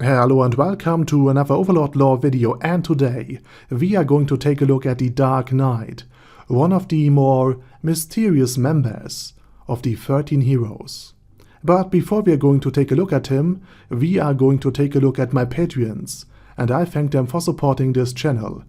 Hello and welcome to another Overlord lore video, and today we are going to take a look at the Dark Knight, one of the more mysterious members of the 13 heroes. But before we are going to take a look at him, we are going to take a look at my Patreons, and I thank them for supporting this channel,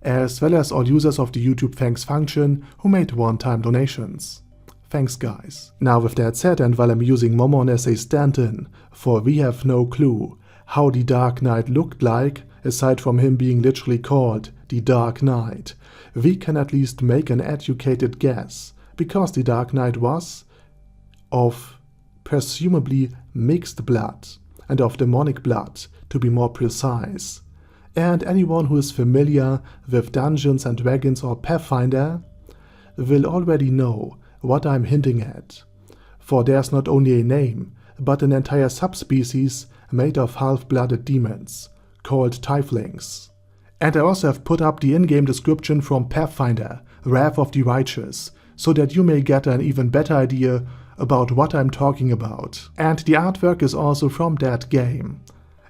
as well as all users of the YouTube thanks function who made one-time donations. Thanks guys. Now with that said, and while I'm using Momon as a stand-in, for we have no clue how the Dark Knight looked like, aside from him being literally called the Dark Knight, we can at least make an educated guess, because the Dark Knight was of presumably mixed blood, and of demonic blood to be more precise. And anyone who is familiar with Dungeons and Dragons or Pathfinder will already know what I'm hinting at, for there's not only a name, but an entire subspecies made of half-blooded demons, called Tieflings. And I also have put up the in-game description from Pathfinder, Wrath of the Righteous, so that you may get an even better idea about what I'm talking about. And the artwork is also from that game.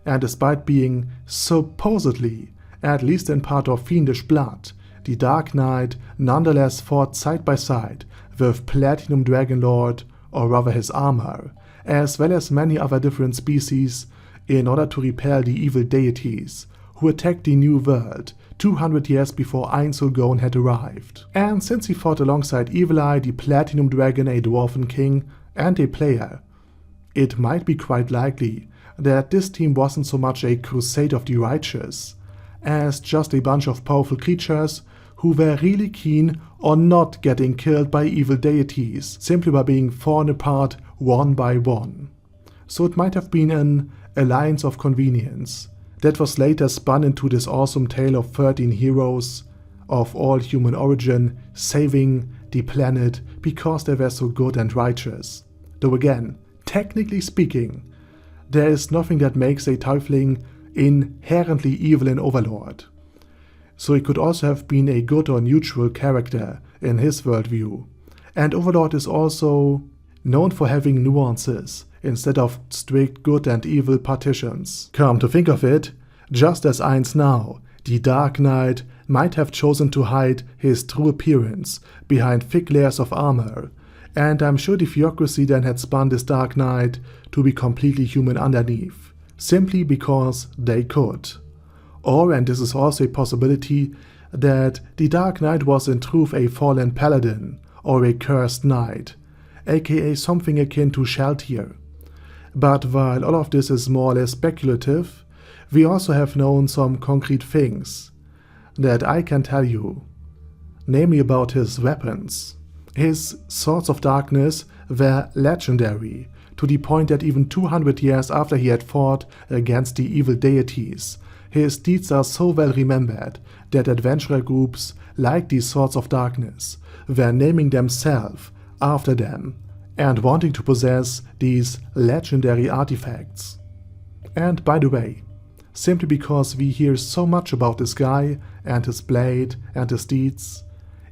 And despite being supposedly, at least in part of fiendish blood, the Dark Knight nonetheless fought side by side with Platinum Dragonlord, or rather his armor, as well as many other different species, in order to repel the evil deities who attacked the New World 200 years before Einzelgone had arrived. And since he fought alongside Evil Eye, the Platinum Dragon, a Dwarven King, and a player, it might be quite likely that this team wasn't so much a crusade of the righteous, as just a bunch of powerful creatures who were really keen on not getting killed by evil deities, simply by being torn apart one by one. So it might have been an alliance of convenience that was later spun into this awesome tale of 13 heroes of all human origin saving the planet because they were so good and righteous. Though again, technically speaking, there is nothing that makes a Tiefling inherently evil in Overlord. So he could also have been a good or neutral character in his worldview. And Overlord is also known for having nuances instead of strict good and evil partitions. Come to think of it, just as Eins now, the Dark Knight might have chosen to hide his true appearance behind thick layers of armor, and I'm sure the Theocracy then had spun this Dark Knight to be completely human underneath, simply because they could. Or, and this is also a possibility, that the Dark Knight was in truth a fallen paladin, or a cursed knight, aka something akin to Shaltir. But while all of this is more or less speculative, we also have known some concrete things that I can tell you, namely about his weapons. His Swords of Darkness were legendary, to the point that even 200 years after he had fought against the evil deities, his deeds are so well remembered that adventurer groups like the Swords of Darkness were naming themselves after them and wanting to possess these legendary artifacts. And by the way, simply because we hear so much about this guy and his blade and his deeds,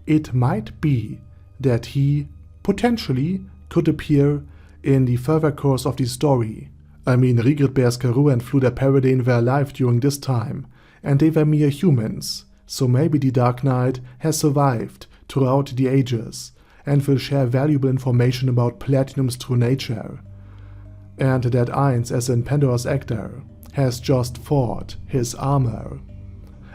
it might be that he potentially could appear in the further course of the story. I mean, Rigrid Bears Karoo and Fluda Paradine were alive during this time, and they were mere humans, so maybe the Dark Knight has survived throughout the ages and will share valuable information about Platinum's true nature, and that Eins, as in Pandora's actor, has just fought his armor.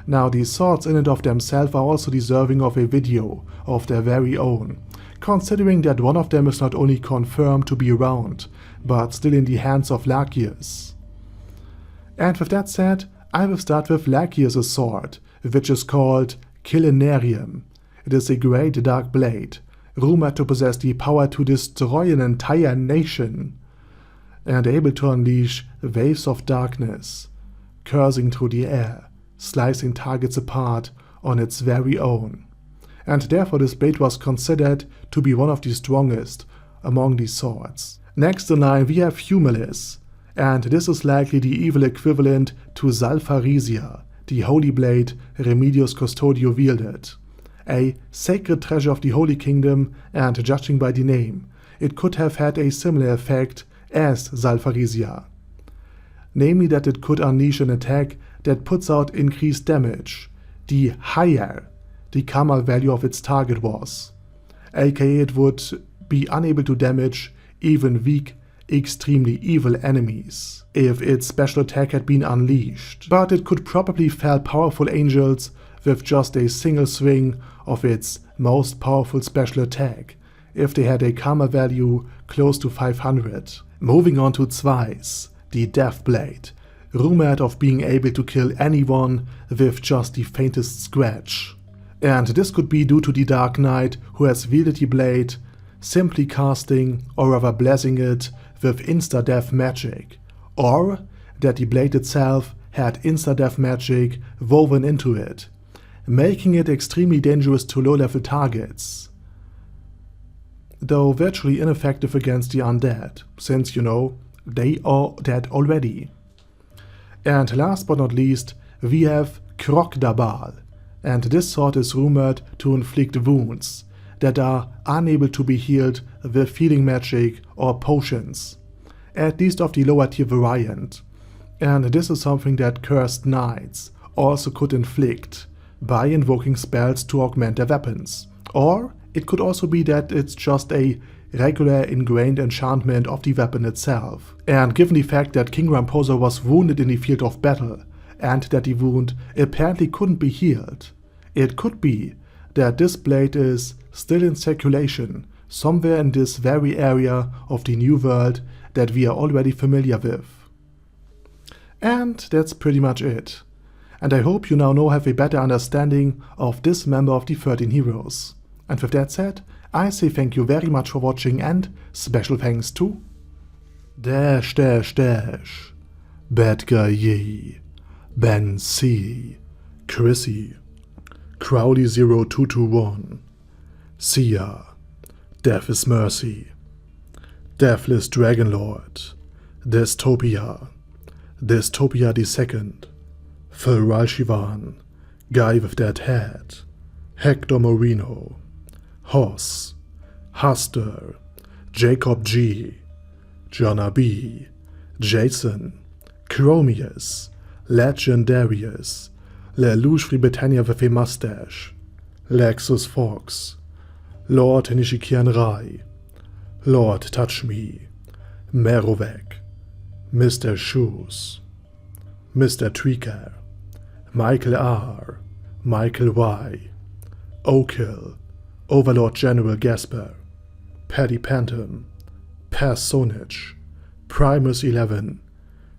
Now, these swords in and of themselves are also deserving of a video of their very own, considering that one of them is not only confirmed to be around, but still in the hands of Lachius. And with that said, I will start with Lachius' sword, which is called Killenarium. It is a great dark blade, rumored to possess the power to destroy an entire nation, and able to unleash waves of darkness, coursing through the air, slicing targets apart on its very own. And therefore this blade was considered to be one of the strongest among these swords. Next in line we have Humilis, and this is likely the evil equivalent to Zalfarisia, the holy blade Remedios Custodio wielded. A sacred treasure of the Holy Kingdom, and judging by the name, it could have had a similar effect as Zalfarisia. namely that it could unleash an attack that puts out increased damage, the higher the karma value of its target was, aka it would be unable to damage even weak, extremely evil enemies if its special attack had been unleashed, but it could probably fell powerful angels with just a single swing of its most powerful special attack if they had a karma value close to 500. Moving on to Zweis, the Death Blade, rumored of being able to kill anyone with just the faintest scratch. And this could be due to the Dark Knight who has wielded the blade, simply casting or rather blessing it with insta-death magic, or that the blade itself had insta-death magic woven into it, making it extremely dangerous to low-level targets, though virtually ineffective against the undead, since, you know, they are dead already. And last but not least, we have Krokdabal, and this sword is rumored to inflict wounds that are unable to be healed with healing magic or potions, at least of the lower tier variant, and this is something that cursed knights also could inflict by invoking spells to augment their weapons. Or it could also be that it's just a regular ingrained enchantment of the weapon itself. And given the fact that King Ramposa was wounded in the field of battle, and that the wound apparently couldn't be healed, it could be that this blade is still in circulation somewhere in this very area of the New World that we are already familiar with. And that's pretty much it. And I hope you now have a better understanding of this member of the 13 Heroes. And with that said, I say thank you very much for watching, and special thanks to Bad Guy Ye, Ben C, Chrissy, Crowley0221, Sia, Death is Mercy, Deathless Dragonlord, Dystopia the Second, Phil Ralshivan, Guy with Dead Head, Hector Moreno, Hoss, Huster, Jacob G, Jonna B, Jason, Chromius, Legendarius, Lelouch Britannia with a Mustache, Lexus Fox, Lord Nishikian Rai, Lord Touch Me, Merovec, Mr. Shoes, Mr. Tweaker, Michael R, Michael Y, Okill, Overlord General Gasper, Paddy Panton, Paz Sonich, Primus 11,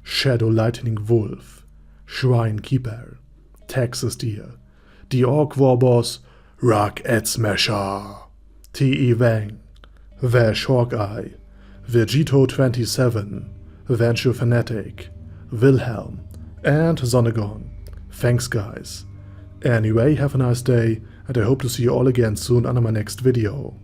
Shadow Lightning Wolf, Shrine Keeper, Texas Deer, the Orc Warboss, Rock Ed Smasher, T.E. Wang, Vash Hawkeye, Vegito 27, Venture Fanatic, Wilhelm, and Zonagon. Thanks guys. Anyway, have a nice day, and I hope to see you all again soon under my next video.